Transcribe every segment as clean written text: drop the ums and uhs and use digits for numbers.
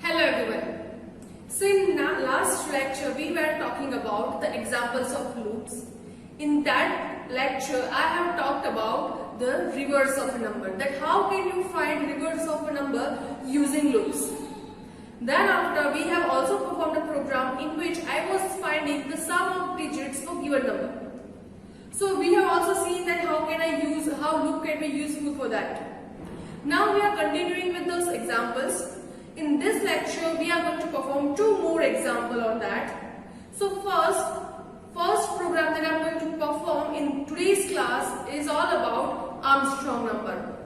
Hello everyone. So in last lecture we were talking about the examples of loops. In that lecture I have talked about the reverse of a number, that how can you find reverse of a number using loops. Then after we have also performed a program in which I was finding the sum of digits for given number. So we have also seen that how loop can be useful for that. Now we are continuing with those examples. In this lecture we are going to perform two more examples on that. So first program that I am going to perform in today's class is all about Armstrong number.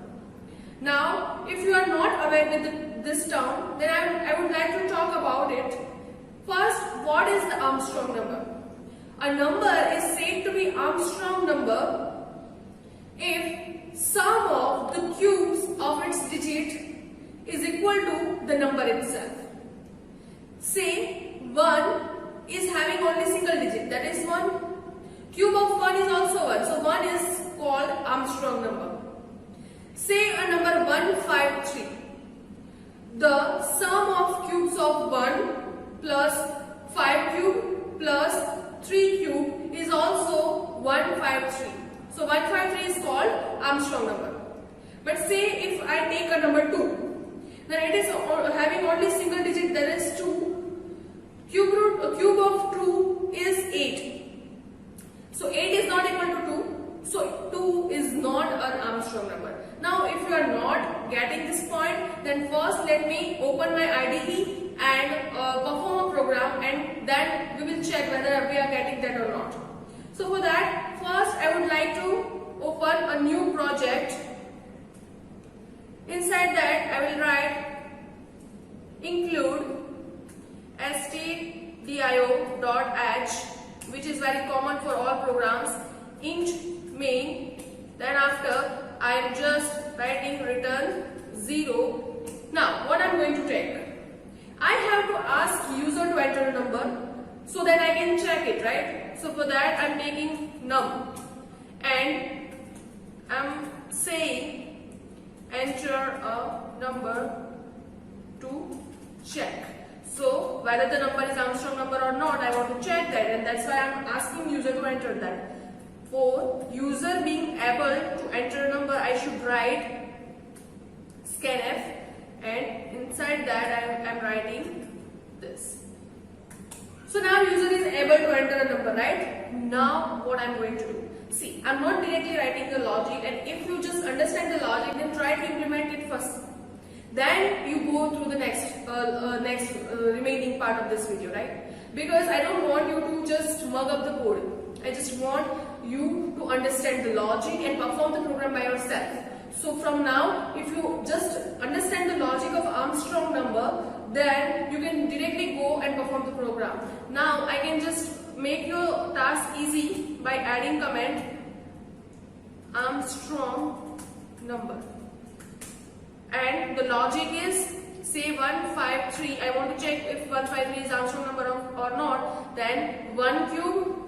Now if you are not aware with this term, then I would like to talk about it. First, what is the Armstrong number? A number is said to be Armstrong number if sum of the cubes of its digit is equal to the number itself. Say 1 is having only single digit, that is 1. Cube of 1 is also 1, so 1 is called Armstrong number. Say a number 153. The sum of cubes of 1 plus 5 cube plus 3 cube is also 153. So 153 is called Armstrong number. But say if I take a number 2, then it is having only single digit, that is 2. Cube of 2 is 8. So 8 is not equal to 2. So 2 is not an Armstrong number. Now if you are not getting this point, then first let me open my IDE and perform a program, and then we will check whether we are getting that or not. So for that, first I would like to open a new project. Inside that I will write include stdio.h, which is very common for all programs, int main. Then after I am just writing return 0. Now what I am going to take? I have to ask user to enter a number so that I can check it, right? So for that I am taking num and I am saying enter a number to check. So whether the number is Armstrong number or not, I want to check that, and that's why I am asking user to enter that. For user being able to enter a number, I should write scanf, and inside that I am writing this. So now user is able to enter a number, right? Now what I am going to do? See, I am not directly writing the logic, and if you just understand the logic, then try to implement it first. Then you go through the next remaining part of this video, right? Because I don't want you to just mug up the code. I just want you to understand the logic and perform the program by yourself. So from now, if you just understand the logic of Armstrong number, then you can directly go and perform the program. Now I can just make your task easy by adding comment Armstrong number. And the logic is, say 153, I want to check if 153 is Armstrong number or not, then 1 cube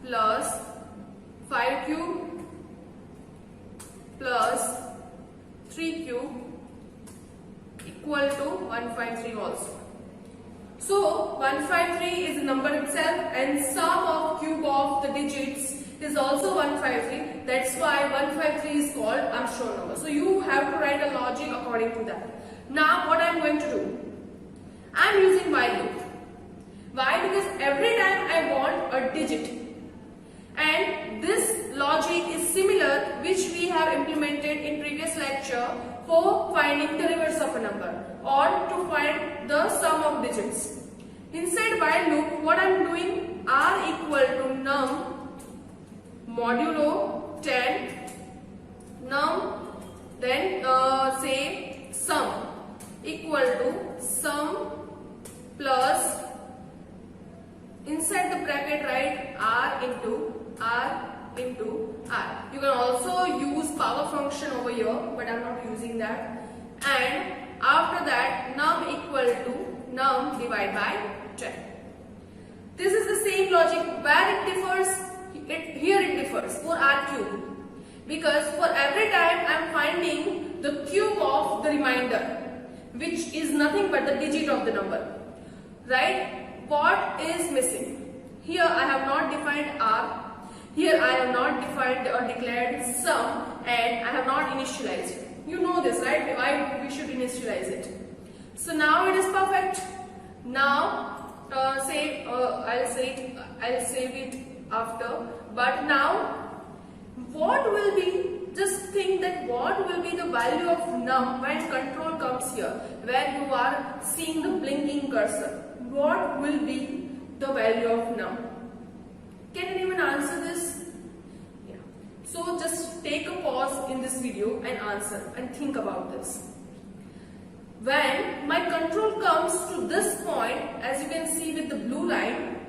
plus 5 cube plus 3 cube equal to 153 also. So 153 is the number itself, and sum of cube of the digits is also 153. That's why 153 is called Armstrong number. So you have to write a logic according to that. Now what I'm going to do, I'm using while loop. Why? Because every time I want a digit, and this logic is similar which we have implemented in previous lecture for finding the reverse of a number or to find the sum of digits. Inside while loop, what I'm doing, r equal to num modulo 10 num, then say sum equal to sum plus, inside the bracket write r into r. You can also use power function over here, but I'm not using that. And after that, num equal to num divided by 10. This is the same logic. Where it differs, here it differs for r cube, because for every time I'm finding the cube of the remainder, which is nothing but the digit of the number, right? What is missing? Here I have not defined r. Here I have not defined or declared sum, and I have not initialized. You know this, right? Why we should initialize it. So now it is perfect. Now I'll save it after. But now what will be? Just think that what will be the value of num when control comes here, where you are seeing the blinking cursor. What will be the value of num? Can anyone answer this? Yeah. So just take a pause in this video and answer and think about this. When my control comes to this point, as you can see with the blue line,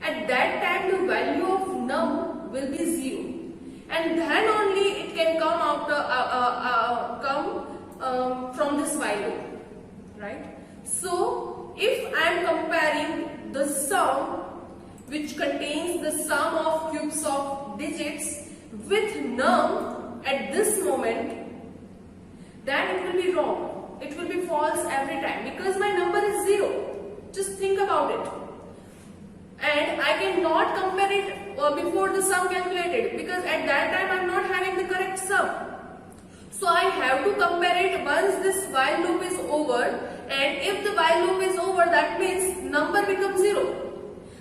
at that time the value of num will be 0, and then only it can come from this while loop, right? So if I am comparing the sum, which contains the sum of cubes of digits, with num at this moment, then it will be wrong. It will be false every time because my number is 0. Just think about it. And I cannot compare it before the sum calculated, because at that time I am not having the correct sum. So I have to compare it once this while loop is over, and if the while loop is over, that means number becomes 0.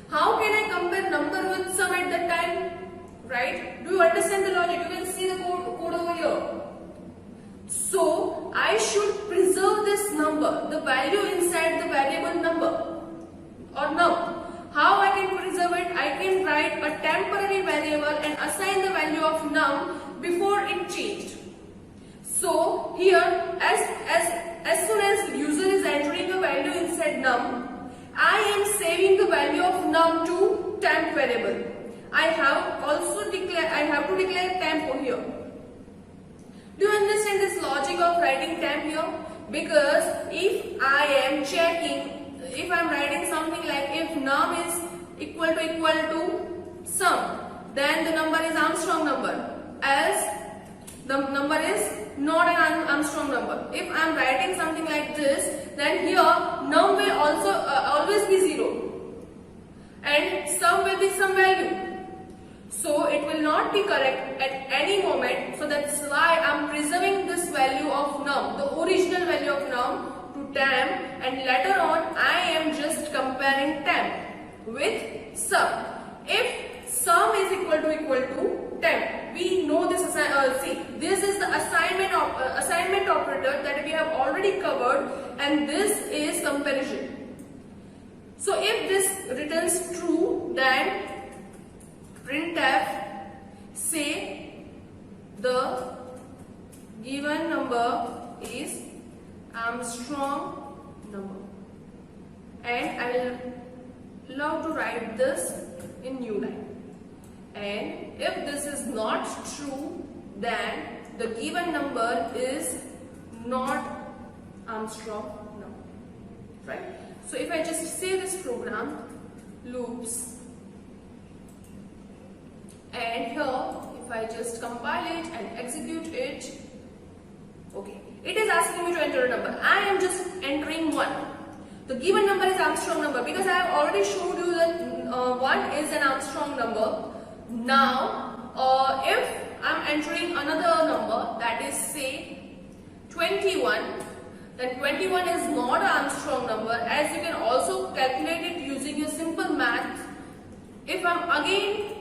How can I compare number with sum at that time? Right? Do you understand the logic? You can see the code over here. So I should preserve this number, the value inside the variable number or num. How I can preserve it? I can write a temporary variable and assign the value of num before it changed. So here, as soon as user is entering a value inside num, I am saving the value of num to temp variable. I have to declare temp over here. Do you understand this logic of writing temp here? Because if I am checking, if I am writing something like if num is equal to sum, then the number is Armstrong number, else the number is not an Armstrong number. If I am writing something like this, then here num will also always be 0 and sum will be some value. So it will not be correct at any moment. So that's why I am preserving this value of num, the original value of num, to temp, and later on I am just comparing temp with sum. If sum is equal to temp, we know this. See, this is the assignment operator that we have already covered, and this is comparison. So if this returns true, then printf say the given number is Armstrong number, and I will love to write this in new line. And if this is not true, then the given number is not Armstrong number, right? So if I just say this program, loops, and here if I just compile it and execute it, Okay, it is asking me to enter a number. I am just entering 1. The given number is Armstrong number because I have already showed you that 1 is an Armstrong number. Now, if I am entering another number, that is say 21, then 21 is not an Armstrong number, as you can also calculate it using your simple math. If I am again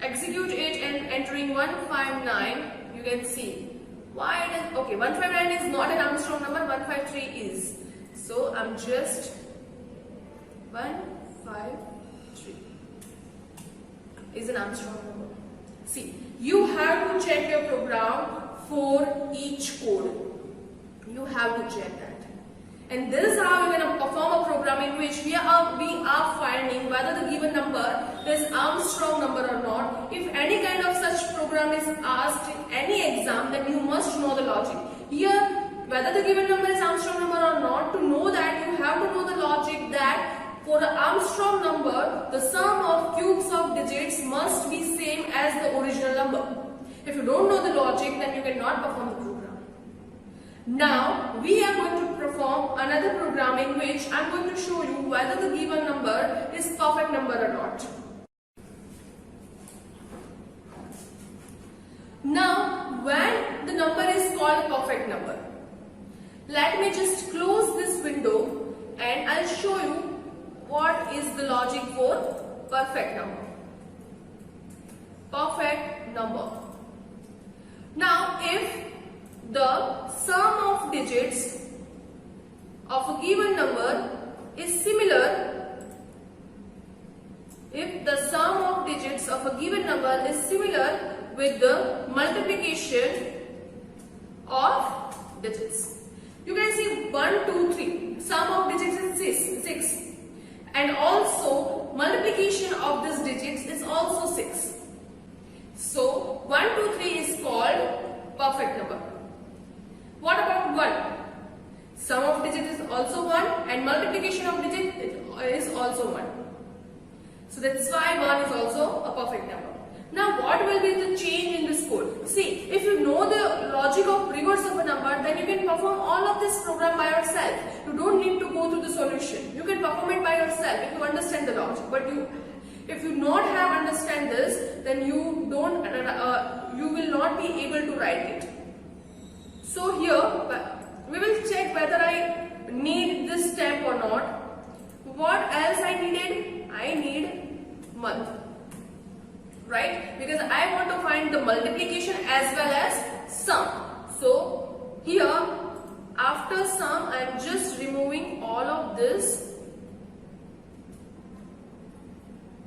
execute it and entering 159, you can see why it is okay. 159 is not an Armstrong number, 153 is. So I'm just 153 is an Armstrong number. See, you have to check your program for each code. You have to check that. And this is how you're going to perform a program in which we are finding whether the given number is Armstrong number or not. If any kind of such program is asked in any exam, then you must know the logic. Here, whether the given number is Armstrong number or not, to know that you have to know the logic that for the Armstrong number, the sum of cubes of digits must be same as the original number. If you don't know the logic, then you cannot perform the program. Now, we are going to perform another program in which I am going to show you whether the given number is perfect number or not. Now, when the number is called perfect number, let me just close this window and I'll show you what is the logic for perfect number. Perfect number. Now, if the sum of digits of a given number is similar, if the sum of digits of a given number is similar with the multiplication of digits. You can see 1, 2, 3. Sum of digits is 6. And also multiplication of these digits is also 6. So 1, 2, 3 is called perfect number. What about 1? Sum of digits is also 1 and multiplication of digits is also 1. So that's why 1 is also a perfect number. Now what will be the change in this code? See, if you know the logic of reverse of a number, then you can perform all of this program by yourself. You don't need to go through the solution. You can perform it by yourself if you understand the logic. But if you not have understand this, then you will not be able to write it. So here we will check whether I need this step or not. What else I needed? I need month. Right? Because I want to find the multiplication as well as sum. So here after sum I am just removing all of this,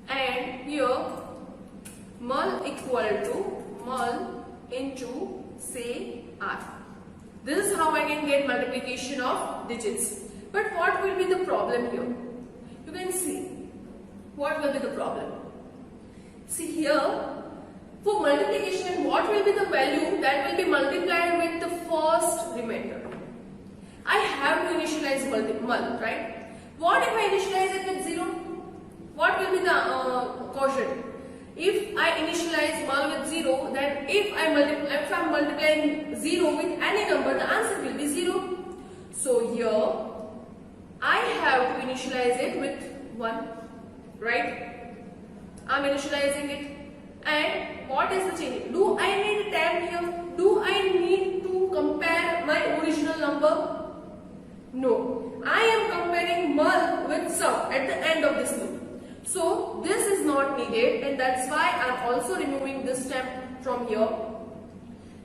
and here mul equal to mul into say r. This is how I can get multiplication of digits. But what will be the problem here? You can see what will be the problem. See here, for multiplication, what will be the value that will be multiplied with the first remainder? I have to initialize mul, right? What if I initialize it with 0? What will be the quotient? If I initialize mul with 0, then if I am multiplying 0 with any number, the answer will be 0. So here, I have to initialize it with 1, right? I am initializing it. And what is the change? Do I need a tab here? Do I need to compare my original number? No. I am comparing mul with sum at the end of this loop. So this is not needed, and that's why I am also removing this step from here.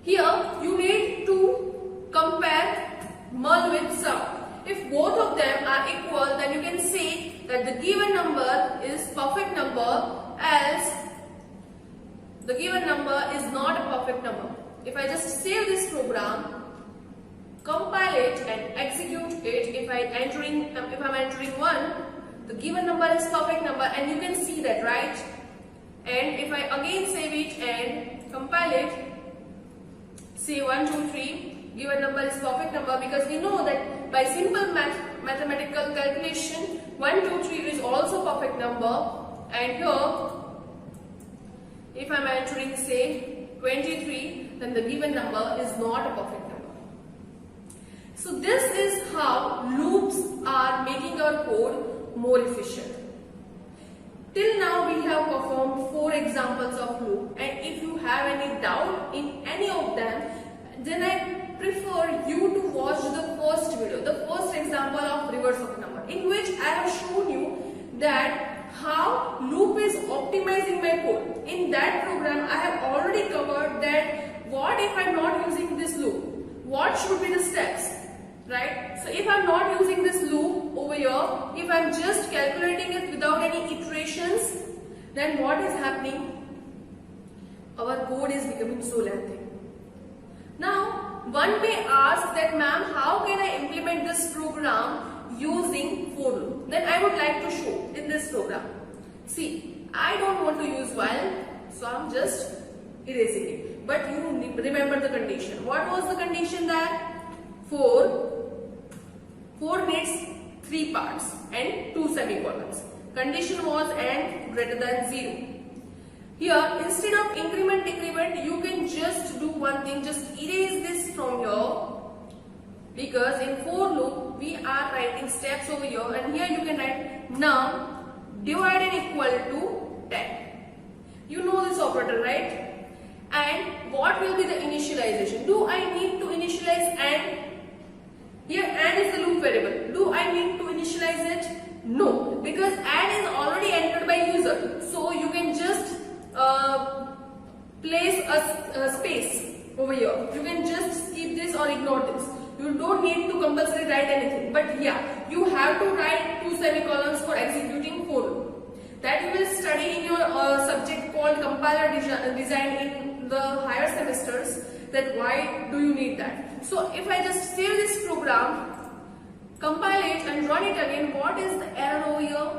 Here you need to compare mul with sum. If both of them are equal, then you can say that the given number is perfect number, else the given number is not a perfect number. If I just save this program, compile it and execute it, if I'm entering 1, the given number is perfect number, and you can see that, right? And if I again save it and compile it, say 1, 2, 3, given number is perfect number, because we know that by simple mathematical calculation 1, 2, 3 is also perfect number. And here if I am entering say 23, then the given number is not a perfect number. So this is how loops are making our code more efficient. Till now we have performed 4 examples of loop, and if you have any doubt in any of them, then I prefer you to watch the first video, the first example of reverse of number, in which I have shown you that how loop is optimizing my code. In that program I have already covered that what if I am not using this loop, what should be the steps, right? So if I am not using this loop over here, if I am just calculating it without any iterations, then what is happening? Our code is becoming so lengthy. Now one may ask that, ma'am, how can I implement this program using for loop? Then I would like to show in this program. See, I don't want to use while, so I am just erasing it. But you remember the condition. What was the condition there? 4 needs 3 parts and 2 semicolons. Condition was and greater than 0. Here, instead of increment decrement, you can just do one thing, just erase this from here, because in for loop we are writing steps over here, and here you can write num divided equal to 10. You know this operator, right? And what will be the initialization? Do I need to initialize and? Here and is the loop variable. Do I need to initialize it? No, because and is already entered by user. So you can just place a space over here. You can just skip this or ignore this. You don't need to compulsory write anything. But yeah, you have to write 2 semicolons for executing for loop. That you will study in your subject called compiler design in the higher semesters. That why do you need that? So if I just save this program, compile it and run it again, what is the error over here?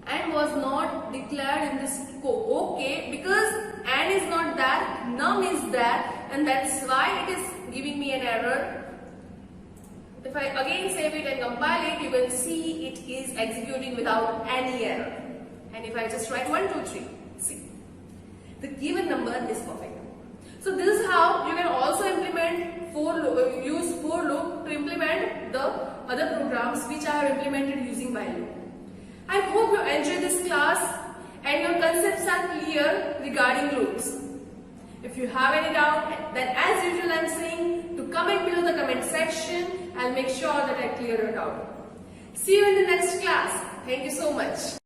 And was not declared in this scope. Okay, because and is not there, num is there, and that's why it is giving me an error. If I again save it and compile it, you will see it is executing without any error. And if I just write 1, 2, 3, see, the given number is perfect. So this is how you can also implement use for loop to implement the other programs which I have implemented using while loop. I hope you enjoyed this class and your concepts are clear regarding loops. If you have any doubt, then as usual I am saying to comment below the comment section. I'll make sure that I clear your doubt. See you in the next class. Thank you so much.